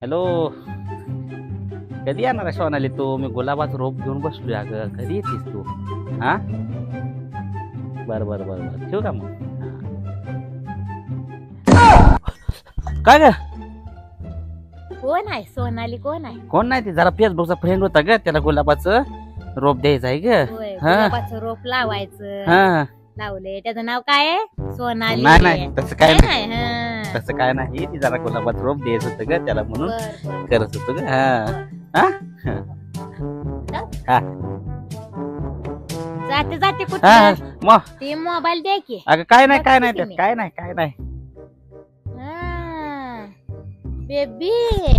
Hello, कधी येणार आहे सोनाली तू? मी गुलाबाचं रोप घेऊन बसलोय. अगं कधी येतेस तू? हा, बर बर बर बर, ठेवू का मग? काय ग? कोण आहे सोनाली? कोण आहे? कोण नाही, ते जरा फेसबुकचा फ्रेंड होता ग, त्याला गुलाबाचं रोप द्यायचं आहे ग. होय, हा. गुलाबाचं रोप लावायचं. हा, लावले, त्याचं नाव काय आहे? सोनाली. नाही नाही तसं काय नाही, नाही, हा. तसं काय नाही. ती जरा गुलाबाचं रोप द्यायचं होतं ग त्याला, म्हणून बर, बर. करत होतो ग. हा हा हा जाते जाते हा, कुठे? मग ते मोबाईल दे की. अगं काय नाही काय नाही बघते त्यात, मी. काय नाही काय नाही बेबी.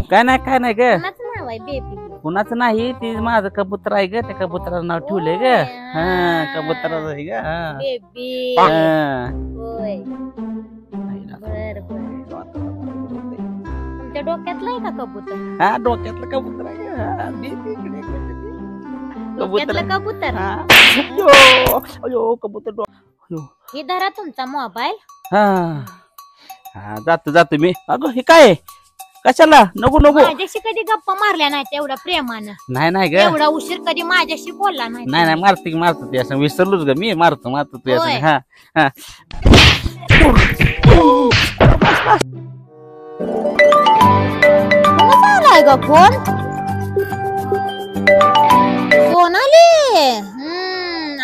काय नाही काय नाही ग. कोणाचं नाव आहे बेबी? कुणाचं नाही, ती माझं कबूतर आहे ग, त्या कबुतराचं नाव ठेवलंय ग. हा, कबुतराचं आहे ग. हा. बेबी. हा. होय, बर बर. तुमच्या डोक्यातलं आहे का कबूतर? हा, डोक्यातलं कबूतर आहे ग. हा, दे, दे, इकडे, इकडे, दे. डोक्यातलं कबूतर. हा. अयो, अयो, कबूतर अयो. हे धरा तुमचा मोबाईल. हा हा, जातो मी. अगं हे काय? कशाला? नको नको. माझ्याशी कधी गप्पा मारल्या नाही तेवढ्या प्रेमानं. नाही ग. एवढा उशीर कधी माझ्याशी बोलला नाही. नाही मारतो ते असं विसरलोच ग मी. मारतो ते होय. असं. हा हा. कोणाचा आलाय ग फोन? सोनाली.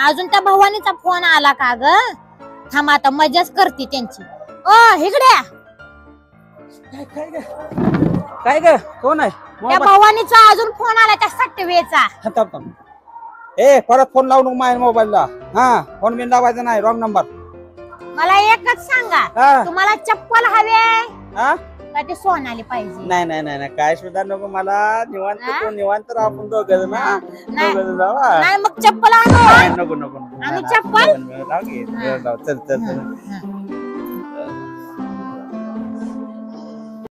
अजून त्या भवानीचा फोन आला का ग? थांब, आता मजाच करते त्यांची. ओ हिगड्या, काय ग? कोण आहे? त्या भवानीचा अजून फोन आला, त्या सट्टवेचा. ए, परत फोन लावू नको माझ्या मोबाईलला. हा, फोन बिन लावायचा नाही, रॉंग नंबर. मला एकच सांगा, हा. तुम्हाला चप्पल हवे हा? का ते सोनाली पाहिजे? नाही नाही नाही नाही, काय सुद्धा नको मला. निवांत हा? तू निवांत राहा, आपण दोघं ना. नाही. दोघं जाऊ, हा. नाही मग चप्पल आणू. नाही, नको नको नको. आणि चप्पल? राहू घे. हा. जाऊ, चल चल चल. हा.